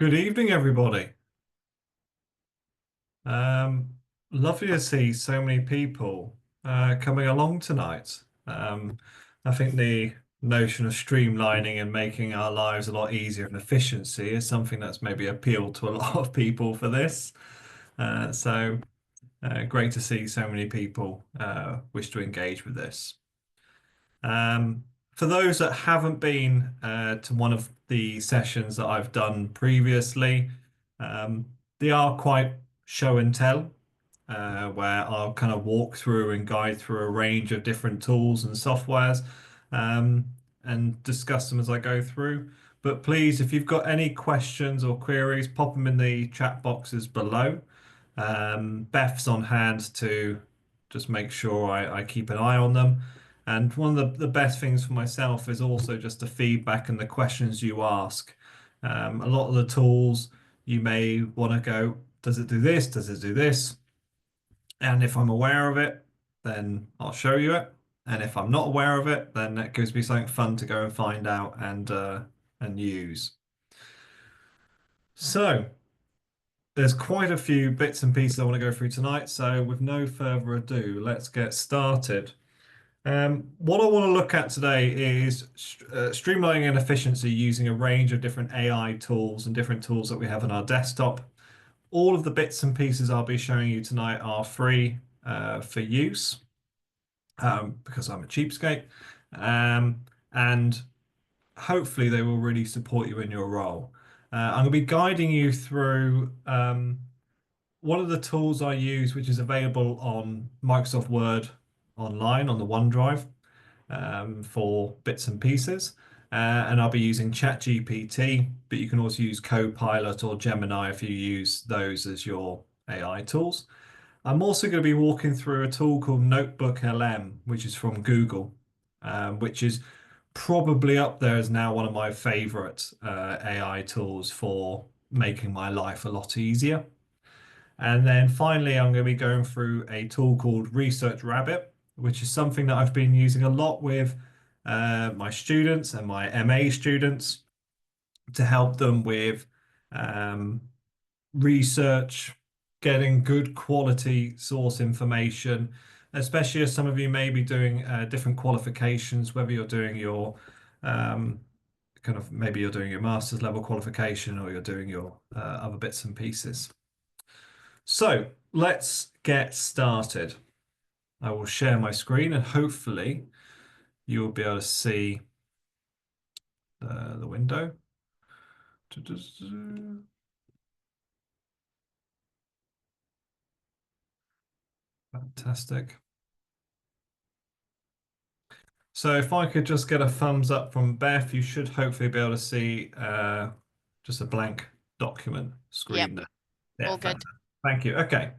Good evening, everybody. Um, Lovely to see so many people coming along tonight. I think the notion of streamlining and making our lives a lot easier and efficiency is something that's maybe appealed to a lot of people for this. Great to see so many people wish to engage with this. For those that haven't been to one of the sessions that I've done previously, um, they are quite show and tell, where I'll kind of walk through and guide through a range of different tools and softwares, um, and discuss them as I go through. But please, if you've got any questions or queries, pop them in the chat boxes below. Beth's on hand to just make sure I keep an eye on them. And one of the best things for myself is also just the feedback and the questions you ask. A lot of the tools you may want to go, does it do this? Does it do this? And if I'm aware of it, then I'll show you it. And if I'm not aware of it, then that gives me something fun to go and find out and use. So there's quite a few bits and pieces I want to go through tonight. So with no further ado, let's get started. What I want to look at today is streamlining and efficiency using a range of different AI tools and different tools that we have on our desktop. All of the bits and pieces I'll be showing you tonight are free for use, because I'm a cheapskate, and hopefully they will really support you in your role. I'm going to be guiding you through one of the tools I use, which is available on Microsoft Word online on the OneDrive, for bits and pieces. And I'll be using ChatGPT, but you can also use Copilot or Gemini if you use those as your AI tools. I'm also going to be walking through a tool called Notebook LM, which is from Google, which is probably up there as now one of my favorite AI tools for making my life a lot easier. And then finally, I'm going to be going through a tool called Research Rabbit, which is something that I've been using a lot with my students and my MA students to help them with um, research, getting good quality source information, especially as some of you may be doing different qualifications, whether you're doing your um, kind of maybe you're doing your master's level qualification or you're doing your other bits and pieces. So let's get started. I will share my screen and hopefully you will be able to see the window. Fantastic. So if I could just get a thumbs up from Beth, you should hopefully be able to see just a blank document Yep, screen there. Yeah, all good. fantastic. Thank you. Okay.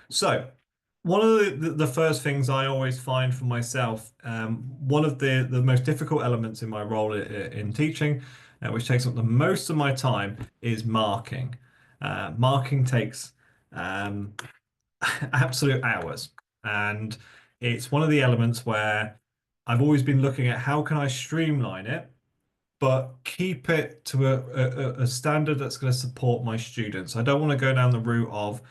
So one of the first things I always find for myself, one of the most difficult elements in my role in teaching, which takes up the most of my time, is marking. Marking takes um, absolute hours, and it's one of the elements where I've always been looking at how can I streamline it, but keep it to a standard that's going to support my students. I don't want to go down the route of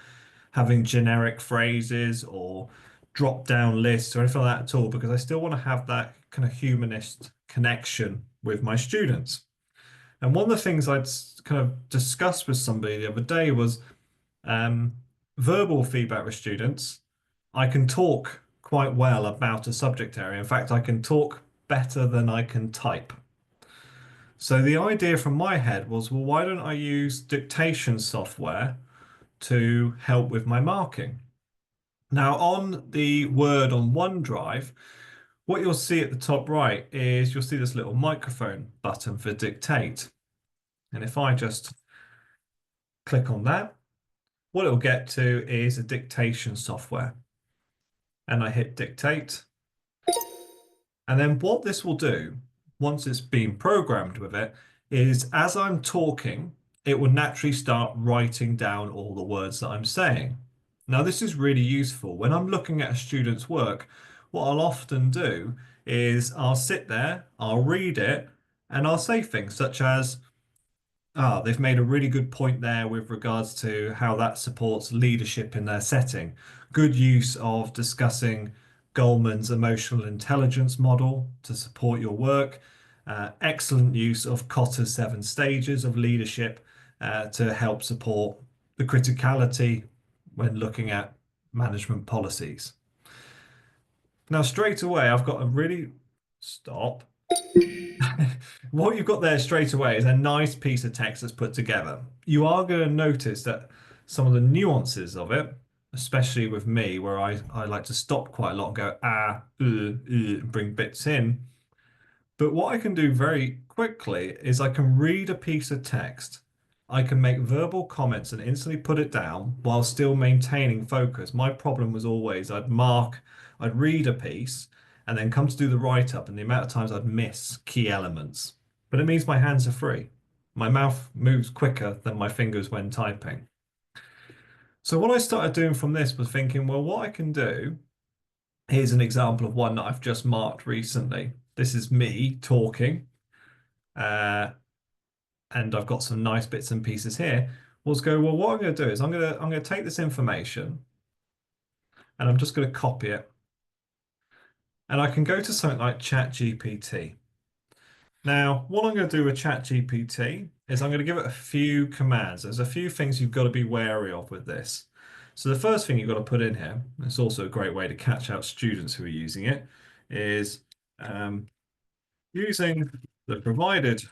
having generic phrases or drop down lists or anything like that at all, because I still want to have that kind of humanist connection with my students. And one of the things I'd kind of discussed with somebody the other day was um, verbal feedback with students. I can talk quite well about a subject area. In fact, I can talk better than I can type. So the idea from my head was, well, why don't I use dictation software to help with my marking? Now, on the Word on OneDrive, what you'll see at the top right is you'll see this little microphone button for dictate. And if I just click on that, what it'll get to is a dictation software. And I hit dictate. And then what this will do, once it's been programmed with it, is as I'm talking, it will naturally start writing down all the words that I'm saying. Now, this is really useful. When I'm looking at a student's work, what I'll often do is I'll sit there, I'll read it, and I'll say things such as, They've made a really good point there with regards to how that supports leadership in their setting. Good use of discussing Goldman's emotional intelligence model to support your work. Excellent use of Kotter's seven stages of leadership to help support the criticality when looking at management policies. Now, straight away, I've got a really stop. What you've got there straight away is a nice piece of text that's put together. You are going to notice that some of the nuances of it, especially with me, where I like to stop quite a lot and go, and bring bits in. But what I can do very quickly is I can read a piece of text. I can make verbal comments and instantly put it down while still maintaining focus. My problem was always I'd read a piece and then come to do the write-up, and the amount of times I'd miss key elements. But it means my hands are free. My mouth moves quicker than my fingers when typing. So what I started doing from this was thinking, well, what I can do, here's an example of one that I've just marked recently. This is me talking. Uh, and I've got some nice bits and pieces here. Was go, well, what I'm going to do is I'm going to take this information and I'm just going to copy it. And I can go to something like ChatGPT. Now, what I'm going to do with ChatGPT is I'm going to give it a few commands. There's a few things you've got to be wary of with this. So the first thing you've got to put in here, it's also a great way to catch out students who are using it, is using the provided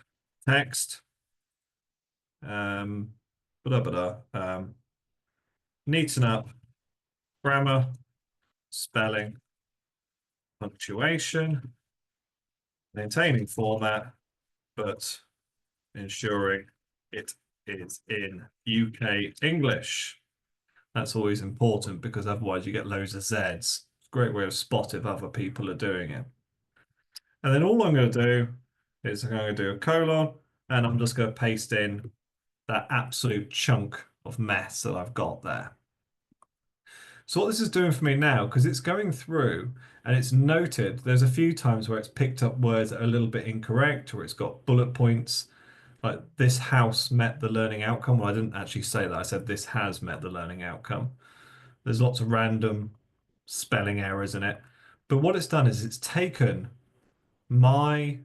text, um, blah, blah, blah, neaten up grammar, spelling, punctuation, maintaining format, but ensuring it is in UK English. That's always important because otherwise you get loads of Zs. It's a great way of spot if other people are doing it. And then all I'm going to do is I'm going to do a colon and I'm just going to paste in that absolute chunk of mess that I've got there. So what this is doing for me now, because it's going through and it's noted, there's a few times where it's picked up words that are a little bit incorrect or it's got bullet points, like this house met the learning outcome. Well, I didn't actually say that. I said this has met the learning outcome. There's lots of random spelling errors in it. But what it's done is it's taken my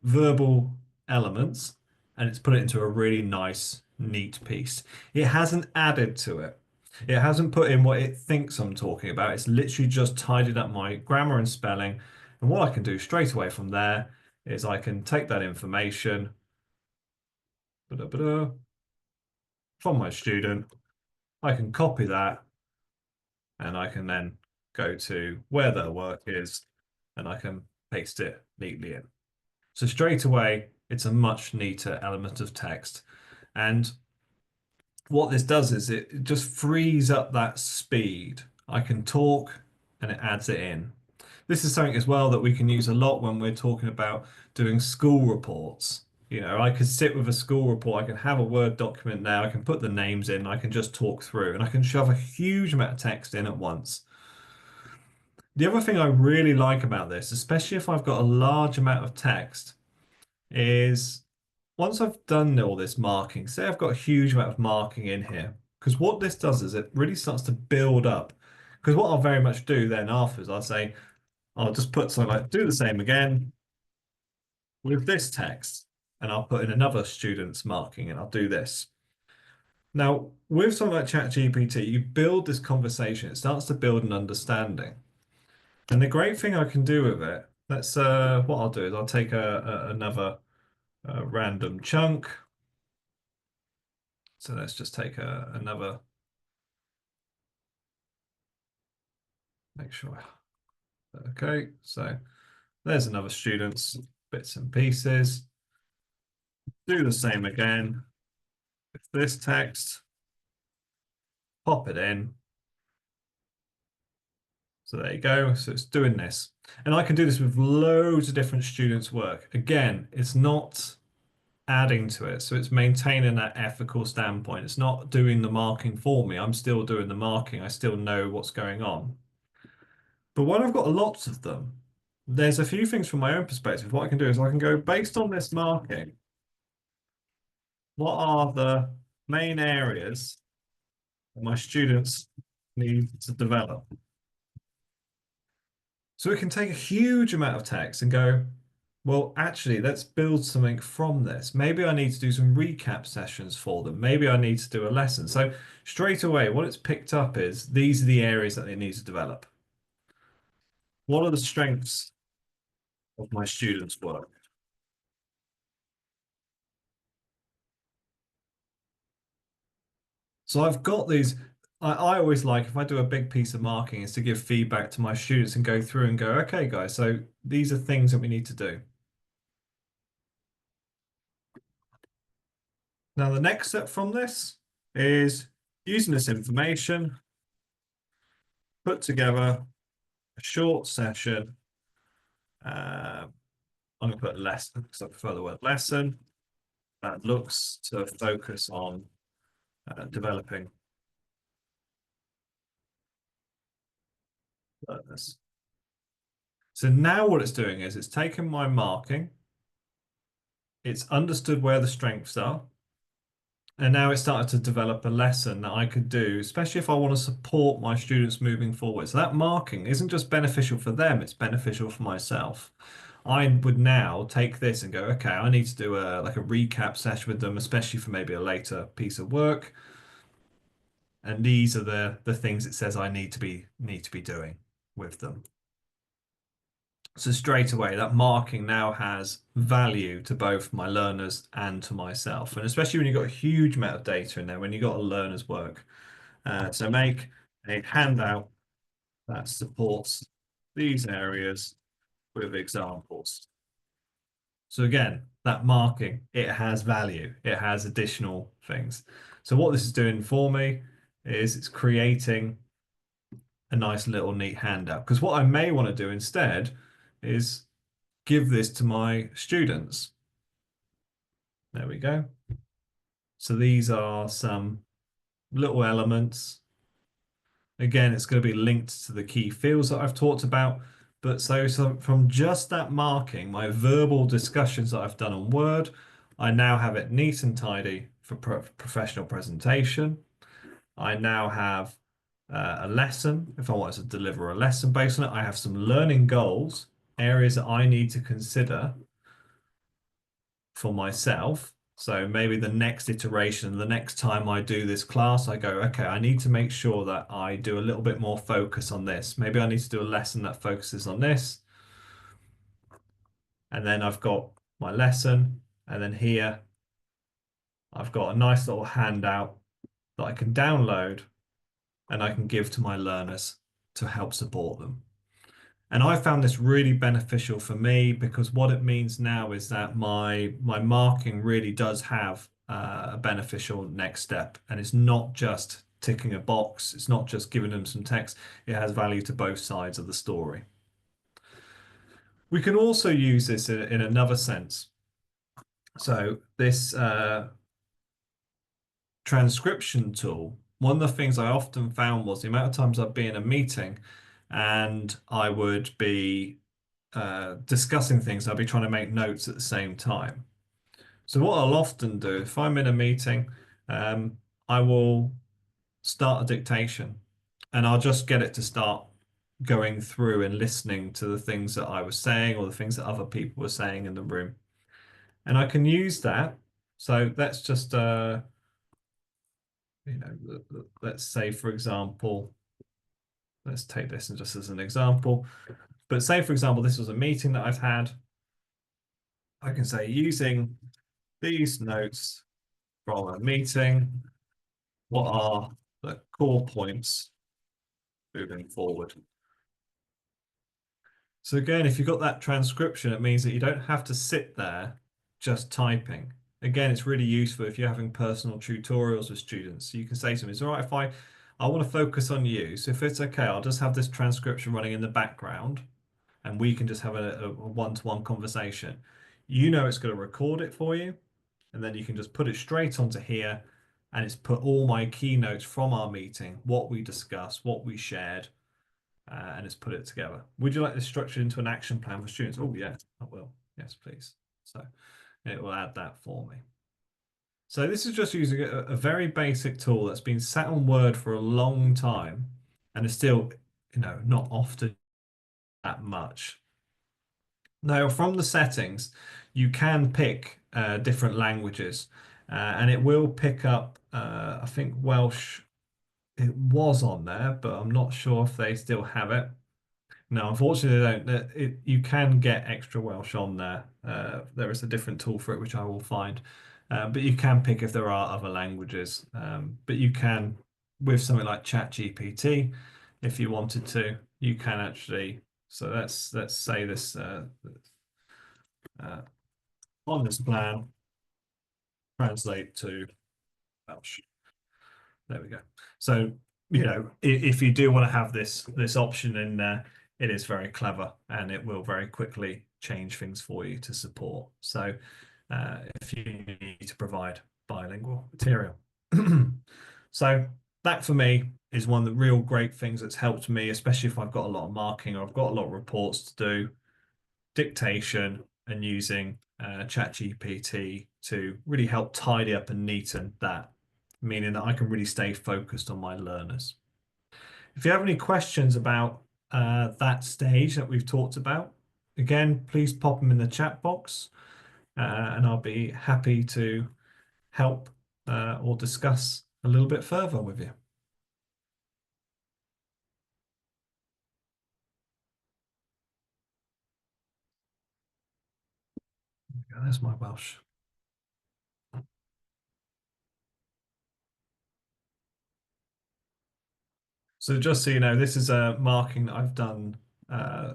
verbal elements and it's put it into a really nice, neat piece. It hasn't added to it. It hasn't put in what it thinks I'm talking about. It's literally just tidied up my grammar and spelling. And what I can do straight away from there is I can take that information from my student. I can copy that and I can then go to where their work is and I can paste it neatly in. So straight away, it's a much neater element of text. And what this does is it just frees up that speed. I can talk and it adds it in. This is something as well that we can use a lot when we're talking about doing school reports. You know, I could sit with a school report, I can have a Word document there, I can put the names in, I can just talk through, and I can shove a huge amount of text in at once. The other thing I really like about this, especially if I've got a large amount of text, is once I've done all this marking, say I've got a huge amount of marking in here, because what this does is it really starts to build up. Because what I'll very much do then afterwards, I'll say, I'll just put something like, do the same again with this text, and I'll put in another student's marking, and I'll do this. Now, with something like ChatGPT, you build this conversation, it starts to build an understanding. And the great thing I can do with it, what I'll do is I'll take another random chunk. So let's just take another, make sure. Okay, so there's another student's bits and pieces. Do the same again with this text, pop it in. So there you go. So it's doing this. And I can do this with loads of different students' work. Again, it's not adding to it. So it's maintaining that ethical standpoint. It's not doing the marking for me. I'm still doing the marking. I still know what's going on. But when I've got lots of them, there's a few things from my own perspective. What I can do is I can go based on this marking. what are the main areas that my students need to develop? So we can take a huge amount of text and go, well, actually, let's build something from this. Maybe I need to do some recap sessions for them. Maybe I need to do a lesson. So straight away, what it's picked up is these are the areas that they need to develop. What are the strengths of my students' work? So I've got these. I always like, if I do a big piece of marking, is to give feedback to my students and go through and go, okay, guys, so these are things that we need to do. Now, the next step from this is using this information, put together a short session. I'm going to put lesson because I prefer the word lesson that looks to focus on developing learners. So now what it's doing is it's taken my marking, it's understood where the strengths are, and now it's started to develop a lesson that I could do, especially if I want to support my students moving forward. So that marking isn't just beneficial for them, it's beneficial for myself. I would now take this and go, okay, I need to do a like a recap session with them, especially for maybe a later piece of work. And these are the things it says I need to be doing with them. So straight away, that marking now has value to both my learners and to myself. And especially when you've got a huge amount of data in there, when you've got a learner's work. So make a handout that supports these areas with examples. So again, that marking, it has value. It has additional things. So what this is doing for me is it's creating a nice little neat handout. Because what I may want to do instead is give this to my students. There we go. So these are some little elements. Again, it's going to be linked to the key fields that I've talked about. But so from just that marking, my verbal discussions that I've done on Word, I now have it neat and tidy for professional presentation. I now have a lesson. If I want to deliver a lesson based on it, I have some learning goals, areas that I need to consider for myself. So maybe the next iteration, the next time I do this class, I go, okay, I need to make sure that I do a little bit more focus on this. Maybe I need to do a lesson that focuses on this. And then I've got my lesson. And then here, I've got a nice little handout that I can download and I can give to my learners to help support them. And I found this really beneficial for me because what it means now is that my marking really does have a beneficial next step. And it's not just ticking a box. It's not just giving them some text. It has value to both sides of the story. We can also use this in another sense. So this transcription tool, one of the things I often found was the amount of times I'd be in a meeting and I would be discussing things, I'll be trying to make notes at the same time. So what I'll often do, if I'm in a meeting, I will start a dictation and I'll just get it to start going through and listening to the things that I was saying or the things that other people were saying in the room. And I can use that. So let's just, let's say, for example, let's take this just as an example. But say, for example, this was a meeting that I've had. I can say using these notes from a meeting, what are the core points moving forward? So again, if you've got that transcription, it means that you don't have to sit there just typing. Again, it's really useful if you're having personal tutorials with students. So you can say to them, it's all right if I want to focus on you. So if it's okay, I'll just have this transcription running in the background and we can just have a one-to-one conversation. You know it's going to record it for you, and then you can just put it straight onto here, and it's put all my keynotes from our meeting, what we discussed, what we shared, and it's put it together. Would you like this structured into an action plan for students? Oh, yeah, I will. Yes, please. So it will add that for me. So this is just using a very basic tool that's been sat on Word for a long time and is still, not often that much. Now, from the settings, you can pick different languages, and it will pick up, I think Welsh, it was on there, but I'm not sure if they still have it. No, unfortunately, they don't. You can get extra Welsh on there. There is a different tool for it, which I will find. But you can pick if there are other languages. But you can, with something like ChatGPT, if you wanted to, you can actually. So let's say this uh, on this plan, translate to Welsh. There we go. So, if you do want to have this option in there, it is very clever and it will very quickly change things for you to support. So, if you need to provide bilingual material. So that for me is one of the real great things that's helped me, especially if I've got a lot of marking or I've got a lot of reports to do, dictation and using ChatGPT to really help tidy up and neaten that, meaning that I can really stay focused on my learners. If you have any questions about that stage that we've talked about, again, please pop them in the chat box and I'll be happy to help or discuss a little bit further with you. There's my Welsh. So just so you know, this is a marking that I've done uh,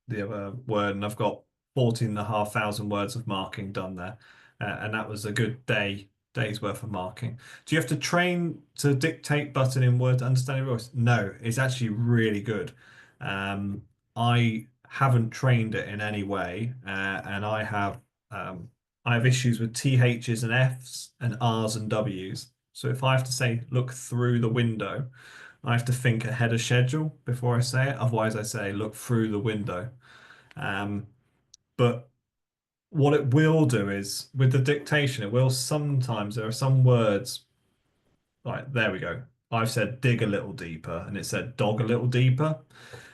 the other word, and I've got 14,500 words of marking done there. And that was a good day's worth of marking. Do you have to train to dictate button in Word to understand your voice? No, it's actually really good. Um, I haven't trained it in any way, and I have issues with THs and Fs and Rs and Ws. So if I have to say look through the window, I have to think ahead of schedule before I say it. Otherwise, I say look through the window. Um, but what it will do is with the dictation, it will sometimes, there are some words like, there we go. I've said dig a little deeper and it said dog a little deeper.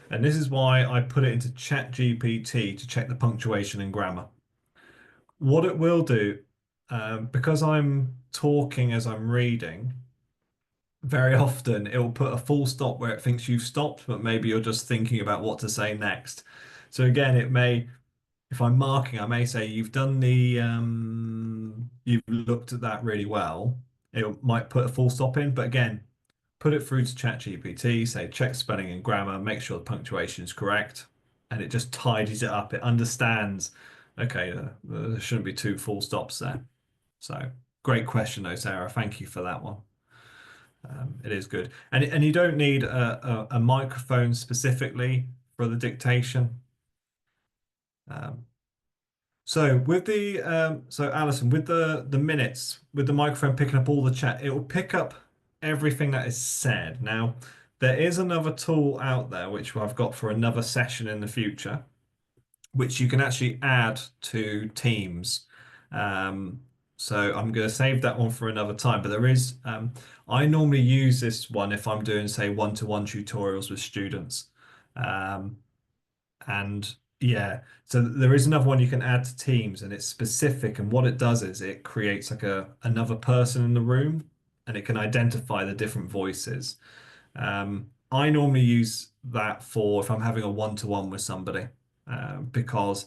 And this is why I put it into ChatGPT to check the punctuation and grammar. What it will do, because I'm talking as I'm reading, very often it will put a full stop where it thinks you've stopped, but maybe you're just thinking about what to say next. So again, it may, if I'm marking, I may say you've looked at that really well. It might put a full stop in, but again, put it through to ChatGPT, say check spelling and grammar, make sure the punctuation is correct, and it just tidies it up. It understands, okay, there shouldn't be two full stops there. So great question though, Sarah. Thank you for that one. It is good, and you don't need a microphone specifically for the dictation. Um, so with the so Alison, with the minutes, with the microphone picking up all the chat, it will pick up everything that is said. Now, there is another tool out there which I've got for another session in the future, which you can actually add to Teams. Um, so I'm going to save that one for another time. But there is, I normally use this one if I'm doing, say, one-to-one tutorials with students. Um, and yeah, so there is another one you can add to Teams, and it's specific. And what it does is it creates like another person in the room, and it can identify the different voices. I normally use that for if I'm having a one-to-one with somebody, because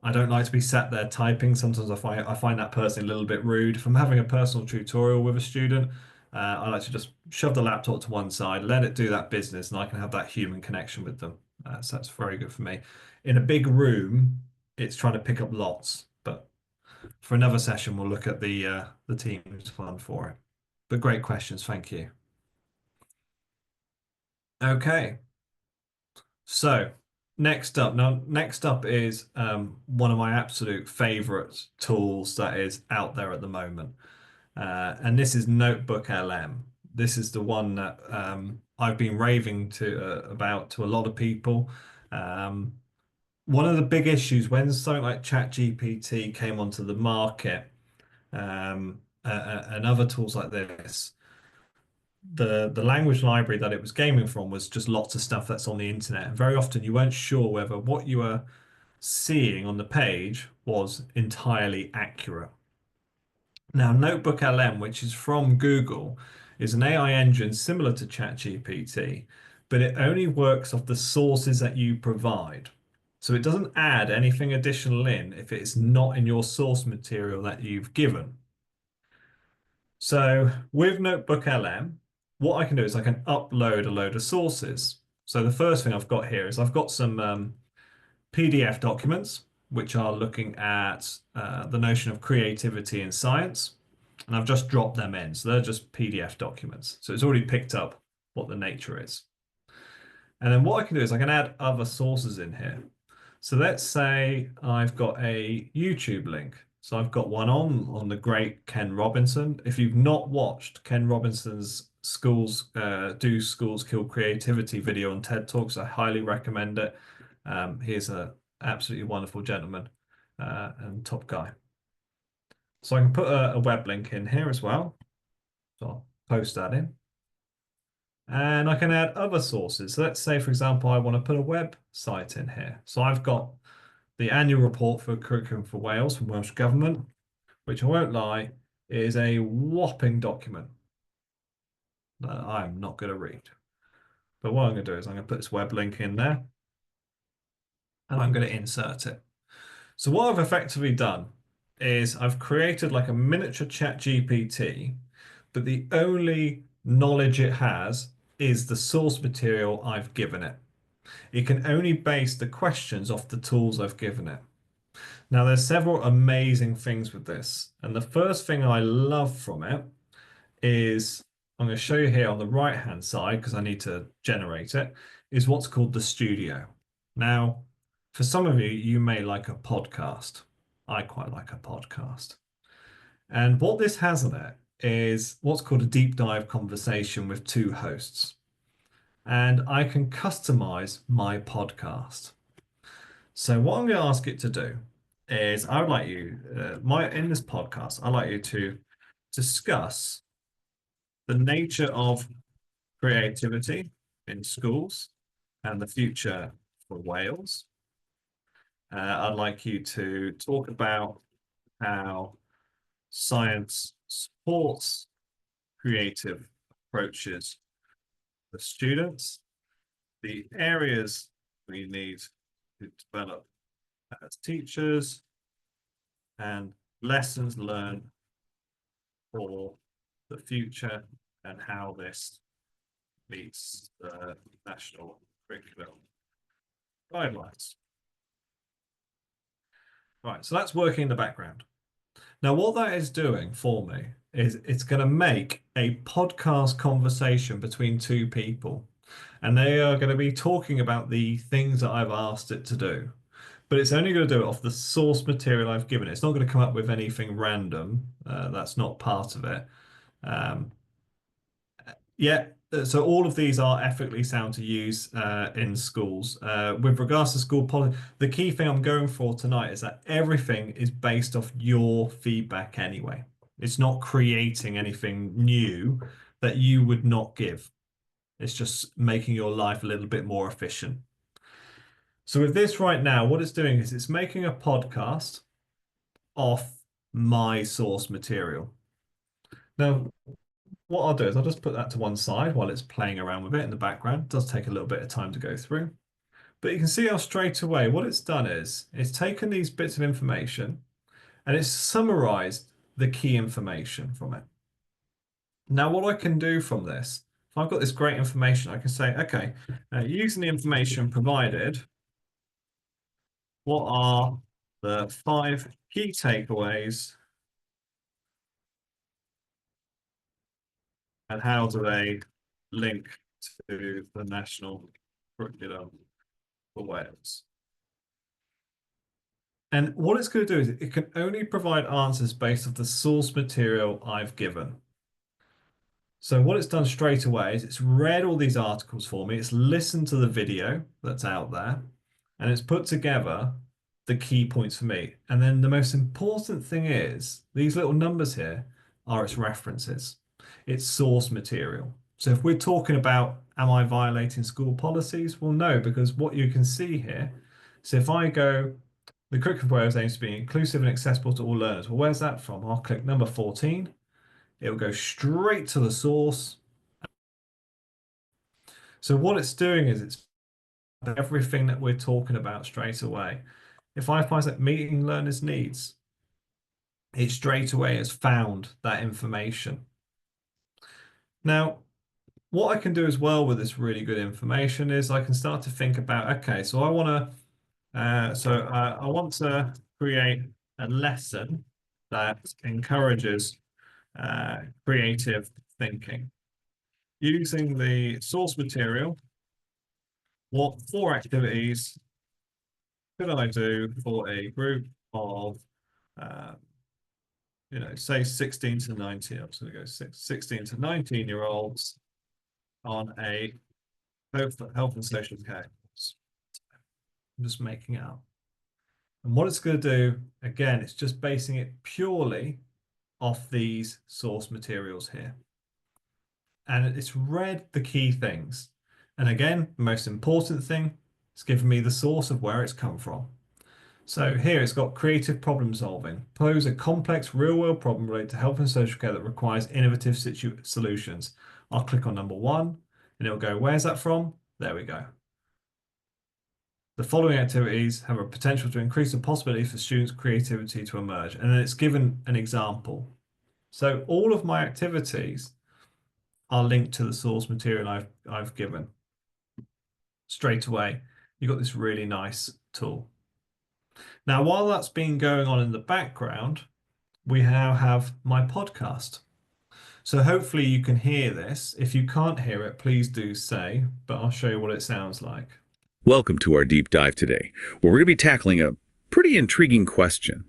I don't like to be sat there typing. Sometimes I find that person a little bit rude. If I'm having a personal tutorial with a student, I like to just shove the laptop to one side, let it do that business, and I can have that human connection with them. So that's very good for me. In a big room, it's trying to pick up lots, but for another session, we'll look at the Teams one for it. But great questions, thank you. Okay. So next up is one of my absolute favorite tools that is out there at the moment. And this is Notebook LM. This is the one that I've been raving about to a lot of people. Um, One of the big issues when something like ChatGPT came onto the market, and other tools like this, the language library that it was gaming from was just lots of stuff that's on the internet. And very often you weren't sure whether what you were seeing on the page was entirely accurate. Now, Notebook LM, which is from Google, is an AI engine similar to ChatGPT, but it only works off the sources that you provide. So it doesn't add anything additional in if it's not in your source material that you've given. So with Notebook LM, what I can do is I can upload a load of sources. So the first thing I've got here is I've got some PDF documents, which are looking at the notion of creativity in science. And I've just dropped them in. So they're just PDF documents. So it's already picked up what the nature is. And then what I can do is I can add other sources in here. So let's say I've got a YouTube link. So I've got one on the great Ken Robinson. If you've not watched Ken Robinson's Schools Do Schools Kill Creativity video on TED Talks, I highly recommend it. He's an absolutely wonderful gentleman and top guy. So I can put a web link in here as well. So I'll post that in. And I can add other sources. So let's say, for example, I want to put a website in here. So I've got the annual report for Curriculum for Wales from Welsh Government, which I won't lie, is a whopping document that I'm not going to read. But what I'm going to do is I'm going to put this web link in there and I'm going to insert it. So what I've effectively done is I've created like a miniature chat GPT, but the only knowledge it has is the source material I've given it. It can only base the questions off the tools I've given it. Now, there's several amazing things with this. And the first thing I love from it is, I'm going to show you here on the right-hand side, because I need to generate it, is what's called the studio. Now, for some of you, you may like a podcast. I quite like a podcast. And what this has in it is what's called a deep dive conversation with two hosts. And I can customize my podcast. So what I'm going to ask it to do is I would like you, in this podcast, I'd like you to discuss the nature of creativity in schools and the future for Wales. I'd like you to talk about how science supports creative approaches for students, the areas we need to develop as teachers, and lessons learned for the future and how this meets the national curriculum guidelines. Right, so that's working in the background. Now, what that is doing for me is it's going to make a podcast conversation between two people, and they are going to be talking about the things that I've asked it to do. But it's only going to do it off the source material I've given it. It's not going to come up with anything random. That's not part of it. Um, yeah, so all of these are ethically sound to use in schools. With regards to school policy, the key thing I'm going for tonight is that everything is based off your feedback anyway. It's not creating anything new that you would not give. It's just making your life a little bit more efficient. So with this right now, what it's doing is it's making a podcast off my source material. Now, what I'll do is I'll just put that to one side while it's playing around with it in the background. It does take a little bit of time to go through. But you can see how straight away what it's done is it's taken these bits of information and it's summarized the key information from it. Now, what I can do from this, if I've got this great information, I can say, okay, using the information provided, what are the 5 key takeaways and how do they link to the national curriculum for Wales? And what it's going to do is it can only provide answers based off the source material I've given. So what it's done straight away is it's read all these articles for me, it's listened to the video that's out there, and it's put together the key points for me. And then the most important thing is these little numbers here, are its references, its source material. So if we're talking about, am I violating school policies? Well, no, because what you can see here, so if I go, the curriculum proposal aims to be inclusive and accessible to all learners. Well, where's that from? I'll click number 14. It will go straight to the source. So what it's doing is it's everything that we're talking about straight away. If I find that meeting learners' needs, it straight away has found that information. Now, what I can do as well with this really good information is I can start to think about, okay, so I want to create a lesson that encourages creative thinking. Using the source material, what 4 activities could I do for a group of, uh, say 16 to 19? I'm just going to go 16 to 19-year-olds on a health and social care course. I'm just making it up. And what it's going to do, again, it's just basing it purely off these source materials here. And it's read the key things. And again, the most important thing, it's given me the source of where it's come from. So here it's got creative problem solving. Pose a complex real-world problem related to health and social care that requires innovative solutions. I'll click on number 1 and it'll go, where's that from? There we go. The following activities have a potential to increase the possibility for students' creativity to emerge. And then it's given an example. So all of my activities are linked to the source material I've given. Straight away, you've got this really nice tool. Now, while that's been going on in the background, we now have my podcast. So hopefully you can hear this. If you can't hear it, please do say, but I'll show you what it sounds like. Welcome to our deep dive today, where we're going to be tackling a pretty intriguing question.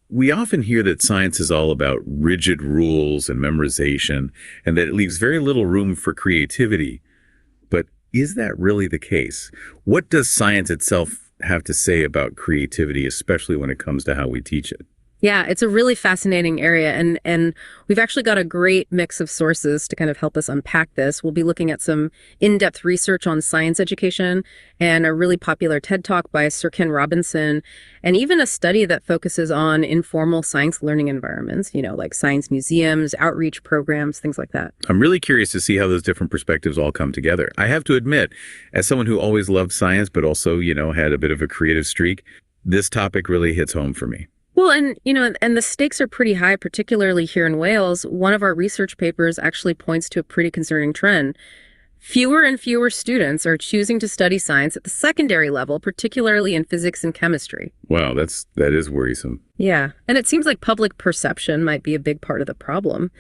We often hear that science is all about rigid rules and memorization, and that it leaves very little room for creativity. But is that really the case? What does science itself have to say about creativity, especially when it comes to how we teach it? Yeah, it's a really fascinating area, and we've actually got a great mix of sources to kind of help us unpack this. We'll be looking at some in-depth research on science education and a really popular TED Talk by Sir Ken Robinson, and even a study that focuses on informal science learning environments, like science museums, outreach programs, things like that. I'm really curious to see how those different perspectives all come together. I have to admit, as someone who always loved science, but also, had a bit of a creative streak, this topic really hits home for me. Well, and the stakes are pretty high, particularly here in Wales. One of our research papers actually points to a pretty concerning trend. Fewer and fewer students are choosing to study science at the secondary level, particularly in physics and chemistry. Wow, that is worrisome. Yeah, and it seems like public perception might be a big part of the problem.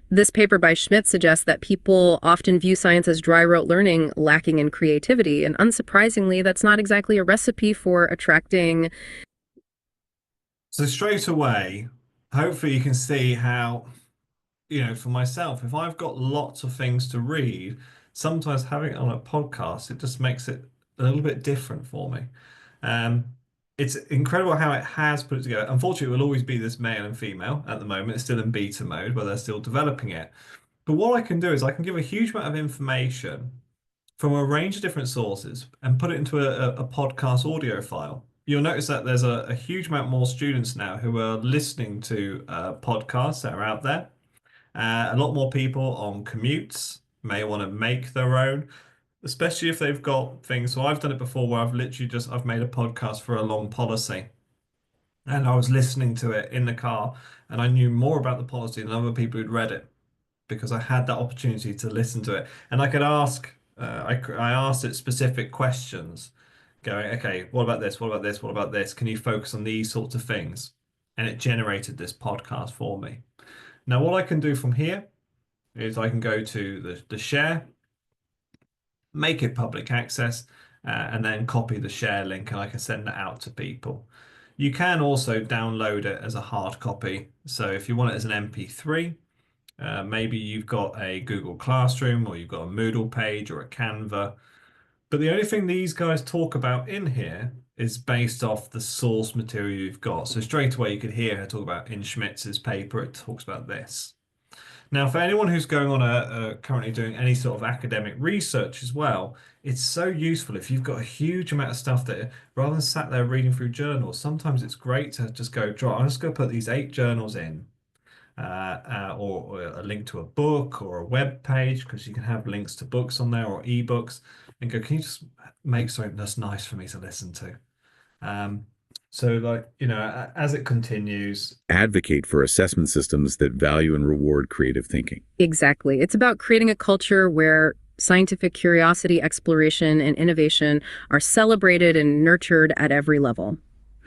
This paper by Schmidt suggests that people often view science as dry rote learning, lacking in creativity, and unsurprisingly, that's not exactly a recipe for attracting. So straight away, hopefully you can see how, for myself, if I've got lots of things to read, sometimes having it on a podcast, it just makes it a little bit different for me. It's incredible how it has put it together. Unfortunately, it will always be this male and female at the moment. It's still in beta mode, where they're still developing it. But what I can do is I can give a huge amount of information from a range of different sources and put it into a podcast audio file. You'll notice that there's a huge amount more students now who are listening to podcasts that are out there. A lot more people on commutes may want to make their own, especially if they've got things. So I've done it before where I've made a podcast for a long policy. And I was listening to it in the car and I knew more about the policy than other people who'd read it because I had that opportunity to listen to it. And I could ask, I asked it specific questions going, okay, what about this? What about this? What about this? Can you focus on these sorts of things? And it generated this podcast for me. Now, what I can do from here is I can go to the share, make it public access, and then copy the share link and I can send that out to people. You can also download it as a hard copy. So if you want it as an MP3, maybe you've got a Google Classroom or you've got a Moodle page or a Canva. But the only thing these guys talk about in here is based off the source material you've got. So straight away you could hear her talk about in Schmitz's paper, it talks about this. Now, for anyone who's going on currently doing any sort of academic research as well, it's so useful if you've got a huge amount of stuff that rather than sat there reading through journals, sometimes it's great to just go, I'm just going to put these 8 journals in, or a link to a book or a web page, because you can have links to books on there or ebooks, and go, can you just make something that's nice for me to listen to? So like, as it continues. Advocate for assessment systems that value and reward creative thinking. Exactly. It's about creating a culture where scientific curiosity, exploration, and innovation are celebrated and nurtured at every level.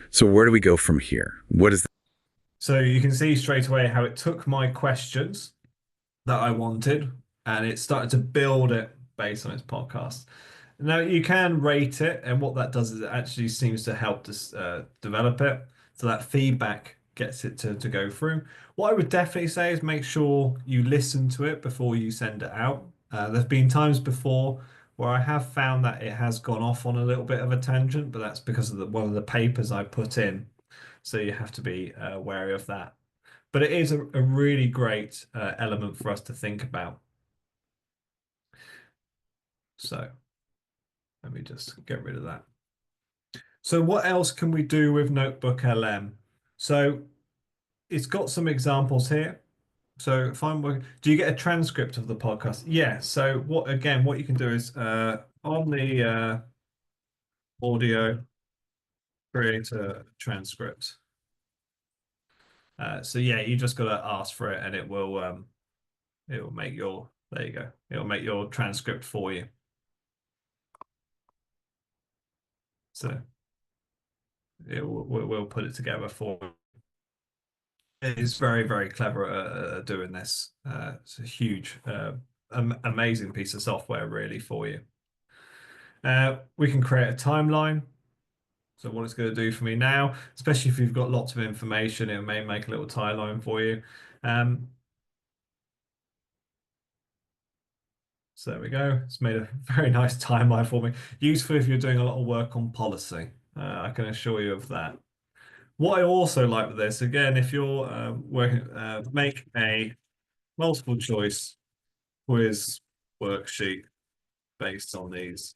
So where do we go from here? What is So you can see straight away how it took my questions that I wanted and it started to build it based on its podcast. Now you can rate it, and what that does is it actually seems to help develop it. So that feedback gets it to go through. What I would definitely say is make sure you listen to it before you send it out. There's been times before where I have found that it has gone off on a little bit of a tangent, but that's because of one of the papers I put in. So you have to be wary of that. But it is a really great element for us to think about. So let me just get rid of that. So what else can we do with Notebook LM? So it's got some examples here. So if I'm working, do you get a transcript of the podcast? Yeah. So what you can do is on the audio, create a transcript. So yeah, you just got to ask for it, and it will make your, there you go. It'll make your transcript for you. So we'll put it together for you. It is very, very clever at doing this. It's a huge, amazing piece of software really for you. We can create a timeline. So what it's going to do for me now, especially if you've got lots of information, it may make a little timeline for you. So there we go. It's made a very nice timeline for me. Useful if you're doing a lot of work on policy. I can assure you of that. What I also like with this, again, if you're working, make a multiple choice quiz worksheet based on these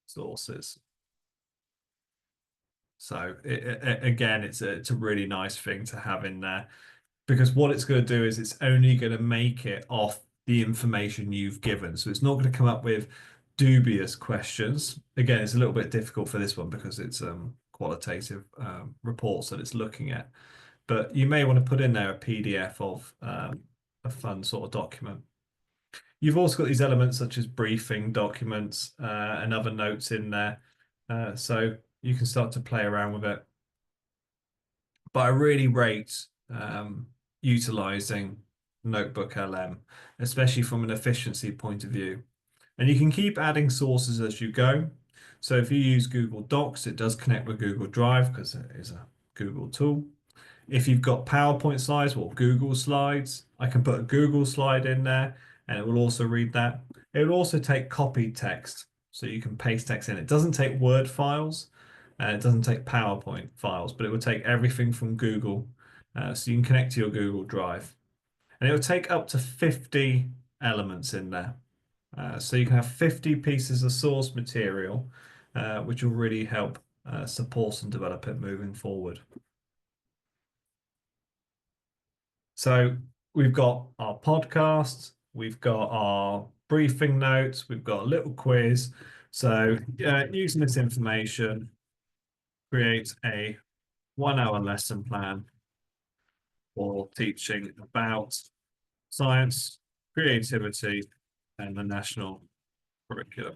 sources. So again, it's a really nice thing to have in there, because what it's going to do is it's only going to make it off the information you've given. So it's not going to come up with dubious questions. Again, it's a little bit difficult for this one because it's qualitative reports that it's looking at. But you may want to put in there a PDF of a fun sort of document. You've also got these elements such as briefing documents and other notes in there. So you can start to play around with it. But I really rate utilizing Notebook LM, especially from an efficiency point of view. And you can keep adding sources as you go. So if you use Google Docs, it does connect with Google Drive because it is a Google tool. If you've got PowerPoint slides or Google Slides, I can put a Google slide in there and it will also read that. It will also take copied text, so you can paste text in. It doesn't take Word files, and it doesn't take PowerPoint files, but it will take everything from Google. So you can connect to your Google Drive. And it will take up to 50 elements in there. So you can have 50 pieces of source material, which will really help support and develop it moving forward. So we've got our podcast, we've got our briefing notes, we've got a little quiz. So using this information, create a 1-hour lesson plan for teaching about science, creativity, and the national curriculum.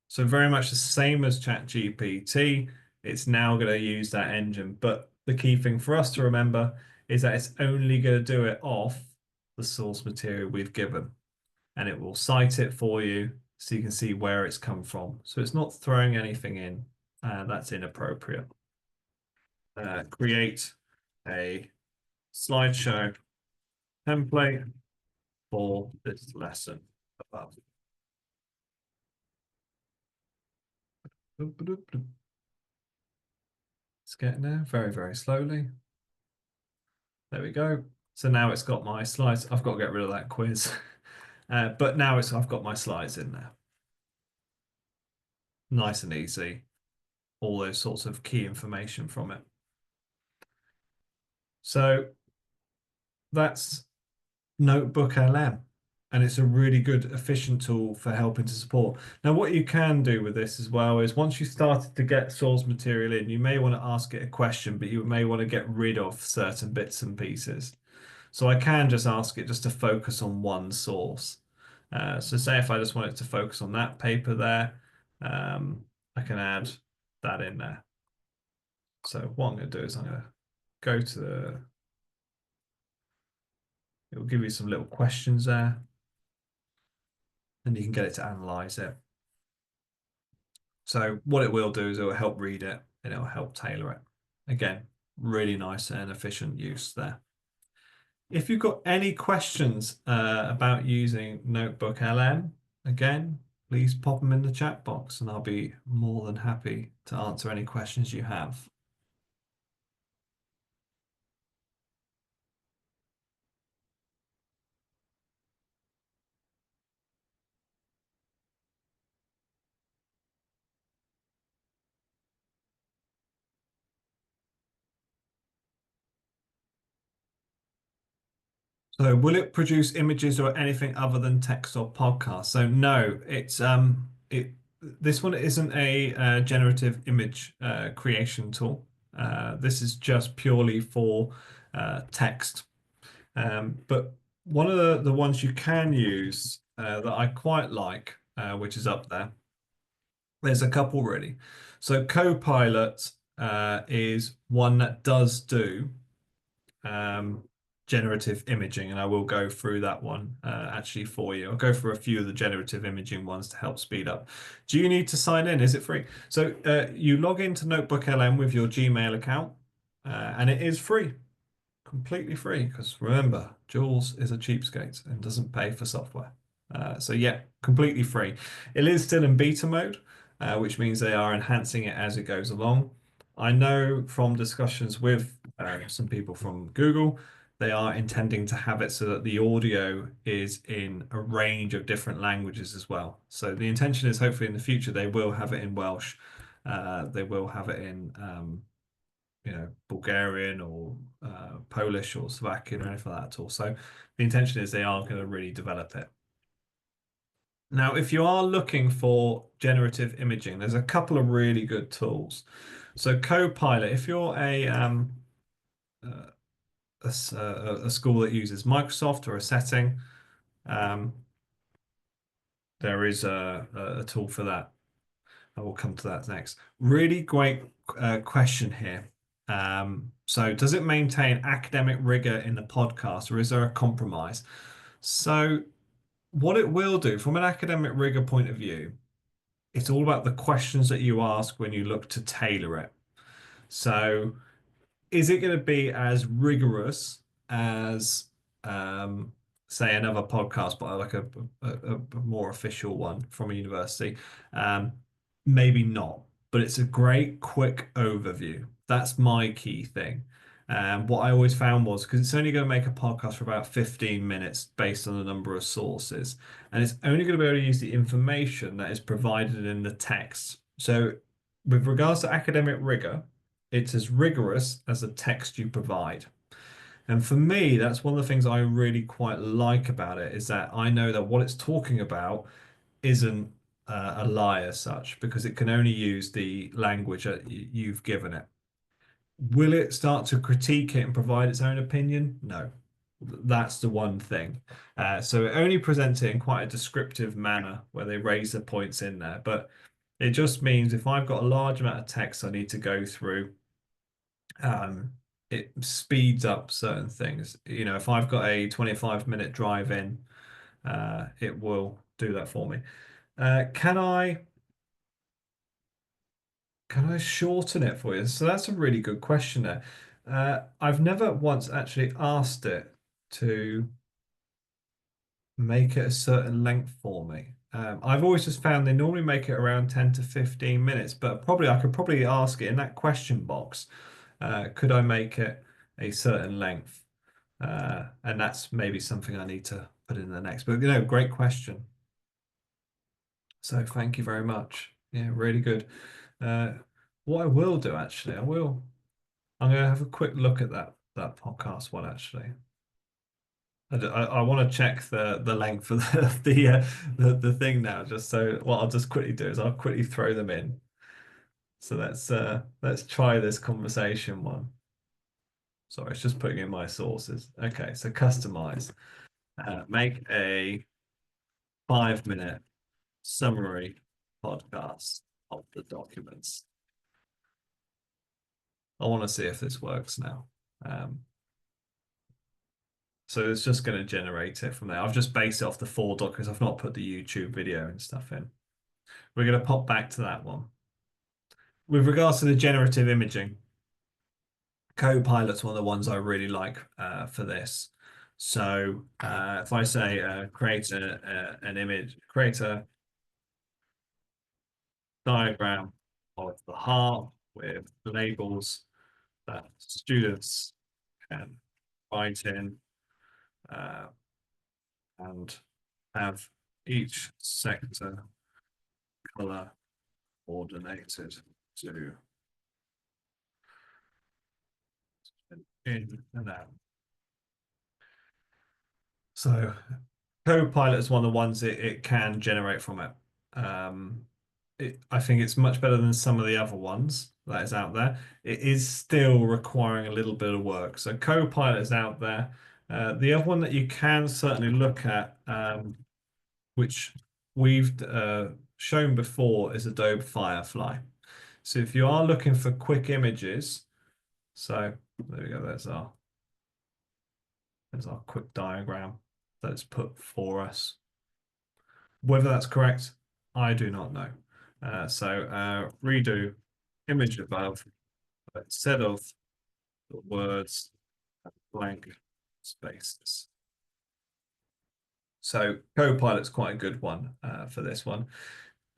So very much the same as ChatGPT, it's now going to use that engine. But the key thing for us to remember is that it's only going to do it off the source material we've given. And it will cite it for you so you can see where it's come from. So it's not throwing anything in that's inappropriate. Create a slideshow template for this lesson above. It's getting there very, very slowly. There we go. So now it's got my slides. I've got to get rid of that quiz. But now I've got my slides in there. Nice and easy. All those sorts of key information from it. So that's Notebook LM. And it's a really good, efficient tool for helping to support. Now, what you can do with this as well is once you started to get source material in, you may want to ask it a question, but you may want to get rid of certain bits and pieces. So I can just ask it just to focus on one source. So say if I just want it to focus on that paper there, I can add that in there. So what I'm going to do is I'm going to go to it will give you some little questions there, and you can get it to analyze it. So what it will do is it will help read it and it will help tailor it. Again, really nice and efficient use there. If you've got any questions about using Notebook LM, again, please pop them in the chat box and I'll be more than happy to answer any questions you have. So will it produce images or anything other than text or podcast? So no, it's this one isn't a generative image creation tool. This is just purely for text. But one of the ones you can use that I quite like, which is up there, there's a couple really. So Copilot is one that does do um, generative imaging, and I will go through that one actually for you. I'll go through a few of the generative imaging ones to help speed up. Do you need to sign in? Is it free? So you log into Notebook LM with your Gmail account, and it is free, completely free, because remember, Jules is a cheapskate and doesn't pay for software. So yeah, completely free. It is still in beta mode, which means they are enhancing it as it goes along. I know from discussions with some people from Google, they are intending to have it so that the audio is in a range of different languages as well. So the intention is hopefully in the future they will have it in Welsh, they will have it in Bulgarian or Polish or Slovakian or anything like that at all. So the intention is they are going to really develop it. Now, if you are looking for generative imaging, there's a couple of really good tools. So Copilot, if you're a school that uses Microsoft or a setting, there is a tool for that. I will come to that next. Really great question here. So does it maintain academic rigor in the podcast, or is there a compromise? So what it will do from an academic rigor point of view, it's all about the questions that you ask when you look to tailor it. So is it going to be as rigorous as say another podcast, but like a more official one from a university? Maybe not, but it's a great quick overview. That's my key thing. What I always found was because it's only going to make a podcast for about 15 minutes based on the number of sources, and it's only going to be able to use the information that is provided in the text. So, with regards to academic rigor, it's as rigorous as the text you provide. And for me, that's one of the things I really quite like about it is that I know that what it's talking about isn't a lie as such because it can only use the language that you've given it. Will it start to critique it and provide its own opinion? No, that's the one thing. So it only presents it in quite a descriptive manner where they raise the points in there. But it just means if I've got a large amount of text I need to go through, it speeds up certain things. If I've got a 25-minute drive in, it will do that for me. Can I shorten it for you? So that's a really good question there. I've never once actually asked it to make it a certain length for me. I've always just found they normally make it around 10 to 15 minutes, but probably I could probably ask it in that question box, could I make it a certain length? And that's maybe something I need to put in the next. But great question. So thank you very much. Yeah, really good. Uh, what I will do actually, I'm going to have a quick look at that podcast one actually. I want to check the length of the thing now, just so what I'll just quickly do is I'll quickly throw them in. So let's try this conversation one. Sorry, it's just putting in my sources. Okay, so customize. Make a 5-minute summary podcast of the documents. I want to see if this works now. So it's just going to generate it from there. I've just based it off the 4 documents. I've not put the YouTube video and stuff in. We're going to pop back to that one. With regards to the generative imaging, Copilot's one of the ones I really like for this. So if I say create an image, create a diagram of the heart with labels that students can write in and have each sector color coordinated to in and out. So Copilot is one of the ones it can generate from it. I think it's much better than some of the other ones that is out there. It is still requiring a little bit of work. So Copilot is out there. The other one that you can certainly look at, which we've shown before, is Adobe Firefly. So if you are looking for quick images, so there we go, there's our quick diagram that's put for us. Whether that's correct, I do not know. So redo image above, instead of the words, blank spaces. So Copilot's quite a good one for this one.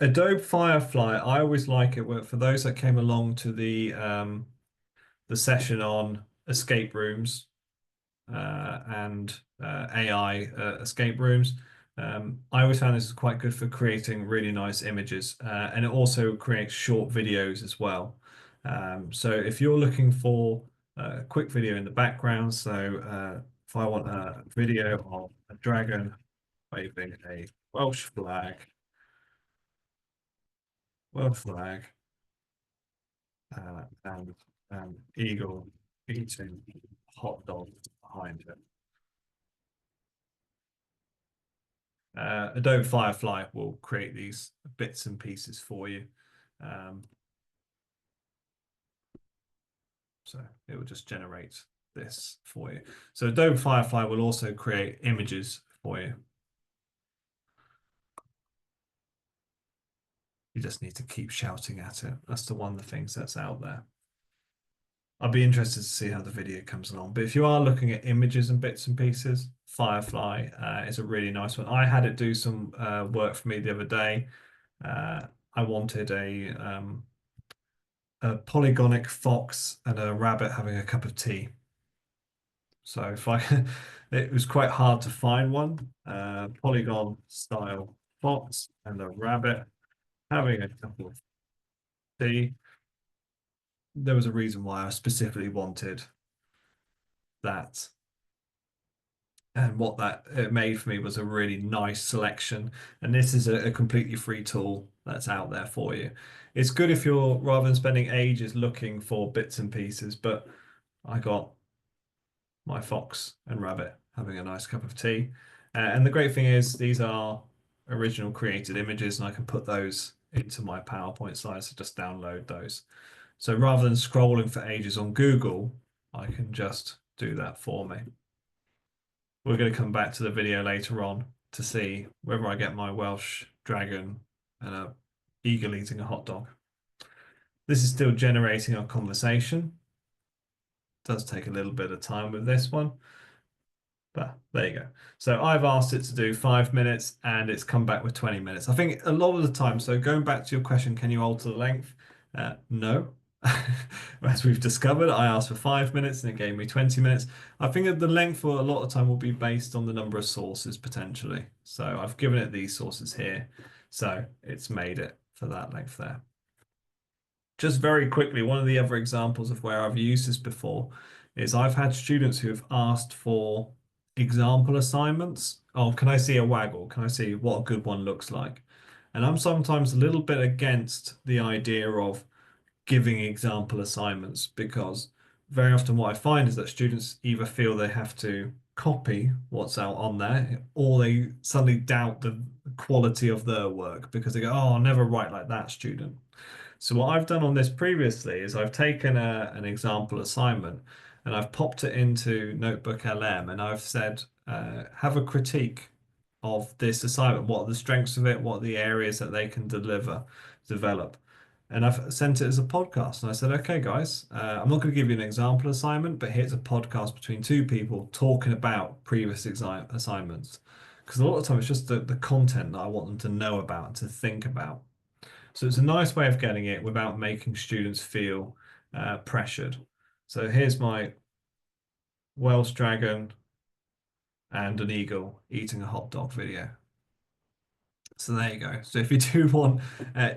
Adobe Firefly, I always like it. For those that came along to the session on escape rooms and AI escape rooms, I always found this is quite good for creating really nice images, and it also creates short videos as well. So if you're looking for a quick video in the background, so if I want a video of a dragon waving a Welsh flag, and an eagle eating a hot dog behind it. Adobe Firefly will create these bits and pieces for you. So it will just generate this for you. So Adobe Firefly will also create images for you. You just need to keep shouting at it. That's the one of the things that's out there. I'd be interested to see how the video comes along. But if you are looking at images and bits and pieces, Firefly is a really nice one. I had it do some work for me the other day. I wanted a polygonic fox and a rabbit having a cup of tea. So if I, it was quite hard to find one. Polygon style fox and a rabbit having a cup of tea. There was a reason why I specifically wanted that. And what that it made for me was a really nice selection. And this is a completely free tool that's out there for you. It's good if you're, rather than spending ages looking for bits and pieces, but I got my fox and rabbit having a nice cup of tea. And the great thing is these are original created images, and I can put those into my PowerPoint slides to just download those. So rather than scrolling for ages on Google, I can just do that for me. We're going to come back to the video later on to see whether I get my Welsh dragon and a eagle eating a hot dog. This is still generating our conversation. It does take a little bit of time with this one. There you go. So I've asked it to do 5 minutes and it's come back with 20 minutes. I think a lot of the time, so going back to your question, can you alter the length? No. As we've discovered, I asked for 5 minutes and it gave me 20 minutes. I think that the length for a lot of time will be based on the number of sources potentially. So I've given it these sources here. So it's made it for that length there. Just very quickly, one of the other examples of where I've used this before is I've had students who have asked for example assignments. Oh, can I see a waggle? Can I see what a good one looks like? And I'm sometimes a little bit against the idea of giving example assignments because very often what I find is that students either feel they have to copy what's out on there or they suddenly doubt the quality of their work because they go, oh, I'll never write like that student. So what I've done on this previously is I've taken an example assignment and I've popped it into Notebook LM and I've said, have a critique of this assignment. What are the strengths of it? What are the areas that they can develop? And I've sent it as a podcast. And I said, okay, guys, I'm not going to give you an example assignment, but here's a podcast between two people talking about previous assignments. Because a lot of the time it's just the content that I want them to know about and to think about. So it's a nice way of getting it without making students feel pressured. So here's my Welsh dragon and an eagle eating a hot dog video. So there you go. So if you do want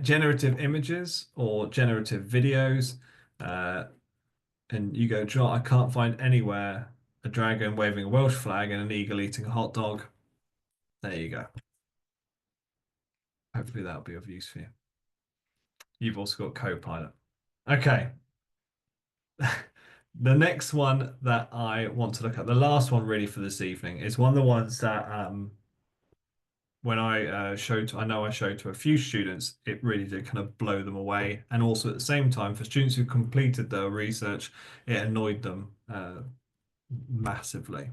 generative images or generative videos, and you go, John, I can't find anywhere a dragon waving a Welsh flag and an eagle eating a hot dog. There you go. Hopefully that'll be of use for you. You've also got Copilot. Okay. The next one that I want to look at, the last one really for this evening, is one of the ones that when I I know I showed to a few students, it really did kind of blow them away. And also at the same time, for students who completed their research, it annoyed them massively.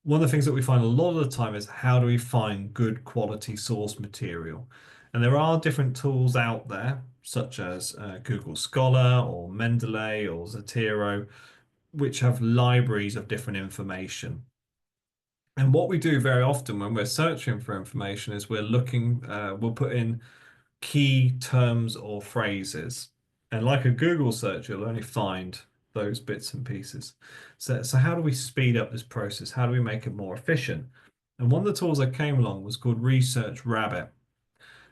One of the things that we find a lot of the time is how do we find good quality source material? And there are different tools out there, such as Google Scholar or Mendeley or Zotero, which have libraries of different information. And what we do very often when we're searching for information is we're looking, we'll put in key terms or phrases. And like a Google search, you'll only find those bits and pieces. So how do we speed up this process? How do we make it more efficient? And one of the tools that came along was called Research Rabbit.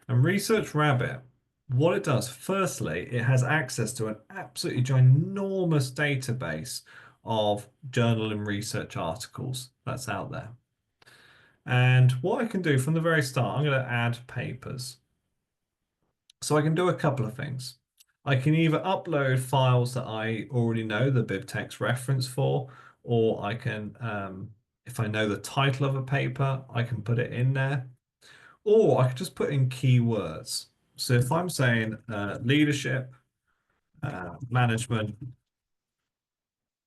And Research Rabbit, what it does, firstly, it has access to an absolutely ginormous database of journal and research articles that's out there. And what I can do from the very start, I'm going to add papers. So I can do a couple of things. I can either upload files that I already know the BibTeX reference for, or I can, if I know the title of a paper, I can put it in there, or I can just put in keywords. So if I'm saying leadership, management,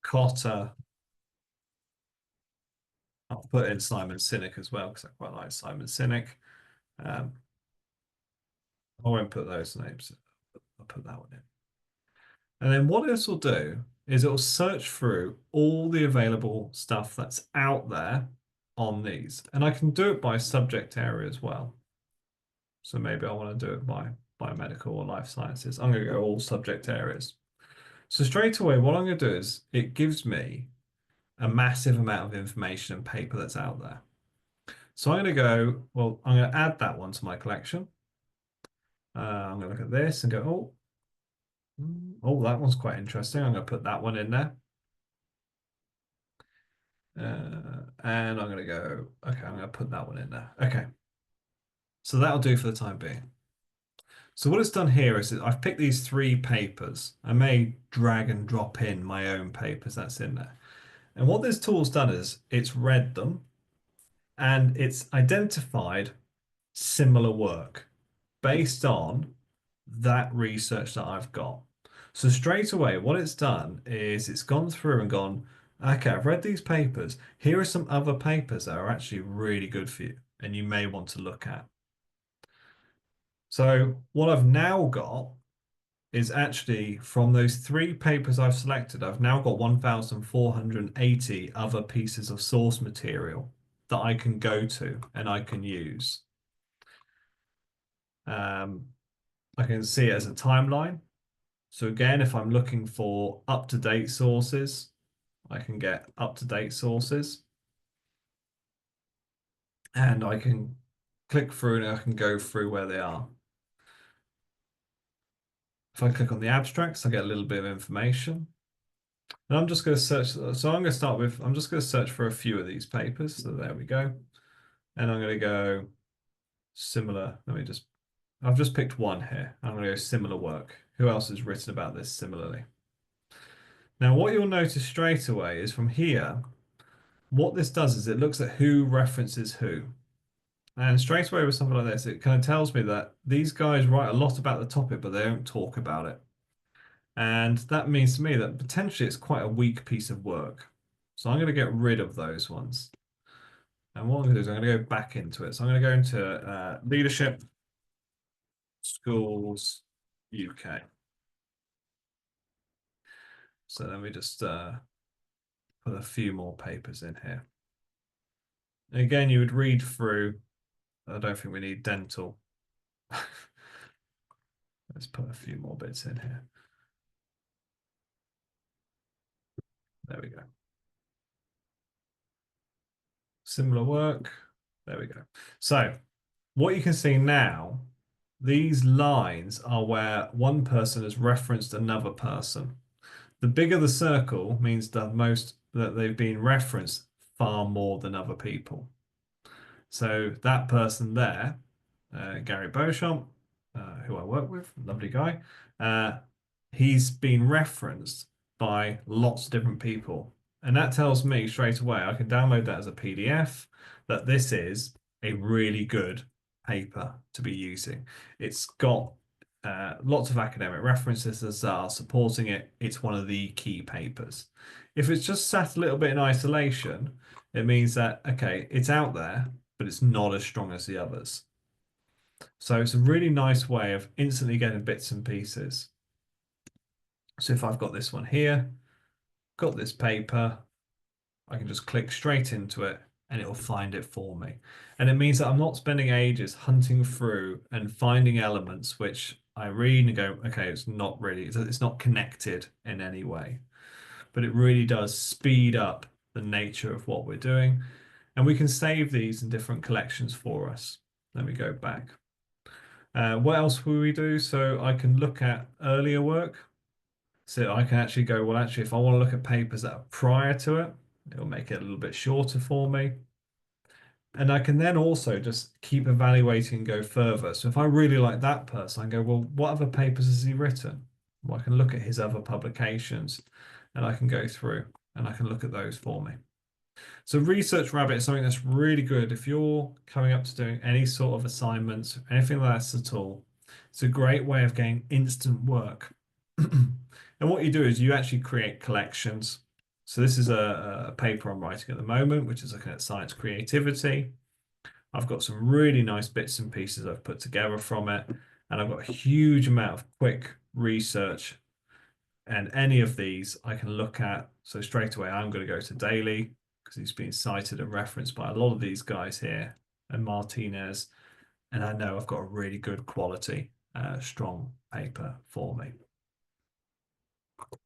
Kotter, I'll put in Simon Sinek as well because I quite like Simon Sinek. I won't put those names. I'll put that one in. And then what this will do is it will search through all the available stuff that's out there on these. And I can do it by subject area as well. So maybe I want to do it by biomedical or life sciences. I'm going to go all subject areas. So straight away, what I'm going to do is it gives me a massive amount of information and paper that's out there. So I'm going to go, well, I'm going to add that one to my collection. I'm going to look at this and go, oh, that one's quite interesting. I'm going to put that one in there. And I'm going to go, okay, I'm going to put that one in there. Okay. So that'll do for the time being. So what it's done here is I've picked these 3 papers. I may drag and drop in my own papers that's in there. And what this tool's done is it's read them and it's identified similar work based on that research that I've got. So straight away, what it's done is it's gone through and gone, okay, I've read these papers. Here are some other papers that are actually really good for you and you may want to look at. So what I've now got is actually from those 3 papers I've selected, I've now got 1,480 other pieces of source material that I can go to and I can use. I can see it as a timeline. So again, if I'm looking for up-to-date sources, I can get up-to-date sources. And I can click through and I can go through where they are. If I click on the abstracts, I get a little bit of information. And I'm just going to search. So I'm going to start with, I'm just going to search for a few of these papers. So there we go. And I'm going to go similar. I've just picked one here. I'm going to go similar work. Who else has written about this similarly? Now, what you'll notice straight away is from here, what this does is it looks at who references who. And straight away with something like this, it kind of tells me that these guys write a lot about the topic, but they don't talk about it. And that means to me that potentially it's quite a weak piece of work. So I'm going to get rid of those ones. And what I'm going to do is I'm going to go back into it. So I'm going to go into Leadership Schools UK. So then we just put a few more papers in here. And again, you would read through. I don't think we need dental. Let's put a few more bits in here. There we go. Similar work. There we go. So what you can see now, these lines are where one person has referenced another person. The bigger the circle means that they've been referenced far more than other people. So that person there, Gary Beauchamp, who I work with, lovely guy, he's been referenced by lots of different people. And that tells me straight away, I can download that as a PDF, that this is a really good paper to be using. It's got lots of academic references that are supporting it. It's one of the key papers. If it's just sat a little bit in isolation, it means that, okay, it's out there, but it's not as strong as the others. So it's a really nice way of instantly getting bits and pieces. So if I've got this one here, got this paper, I can just click straight into it and it will find it for me. And it means that I'm not spending ages hunting through and finding elements which I read and go, okay, it's not connected in any way. But it really does speed up the nature of what we're doing. And we can save these in different collections for us. Let me go back. What else will we do? So I can look at earlier work. So I can actually go, well, actually, if I want to look at papers that are prior to it, it'll make it a little bit shorter for me. And I can then also just keep evaluating and go further. So if I really like that person, I go, well, what other papers has he written? Well, I can look at his other publications and I can go through and I can look at those for me. So Research Rabbit is something that's really good if you're coming up to doing any sort of assignments, anything like that at all. It's a great way of getting instant work. And what you do is you actually create collections. So this is a paper I'm writing at the moment, which is looking at science creativity. I've got some really nice bits and pieces I've put together from it, and I've got a huge amount of quick research. And any of these I can look at. So straight away, I'm going to go to Daly because he's been cited and referenced by a lot of these guys here and Martinez. And I know I've got a really good quality, strong paper for me.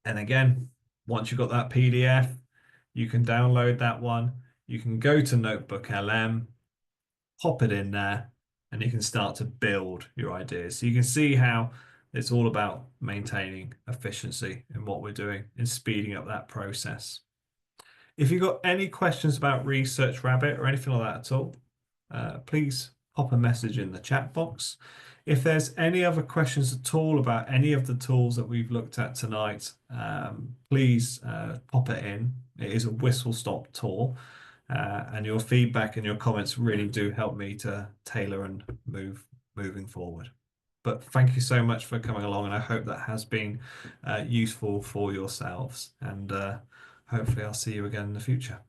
And again, once you've got that PDF, you can download that one. You can go to Notebook LM, pop it in there, and you can start to build your ideas. So you can see how it's all about maintaining efficiency in what we're doing and speeding up that process. If you've got any questions about Research Rabbit or anything like that at all, please pop a message in the chat box. If there's any other questions at all about any of the tools that we've looked at tonight, please pop it in. It is a whistle-stop tour, and your feedback and your comments really do help me to tailor and moving forward. But thank you so much for coming along, and I hope that has been useful for yourselves. And hopefully I'll see you again in the future.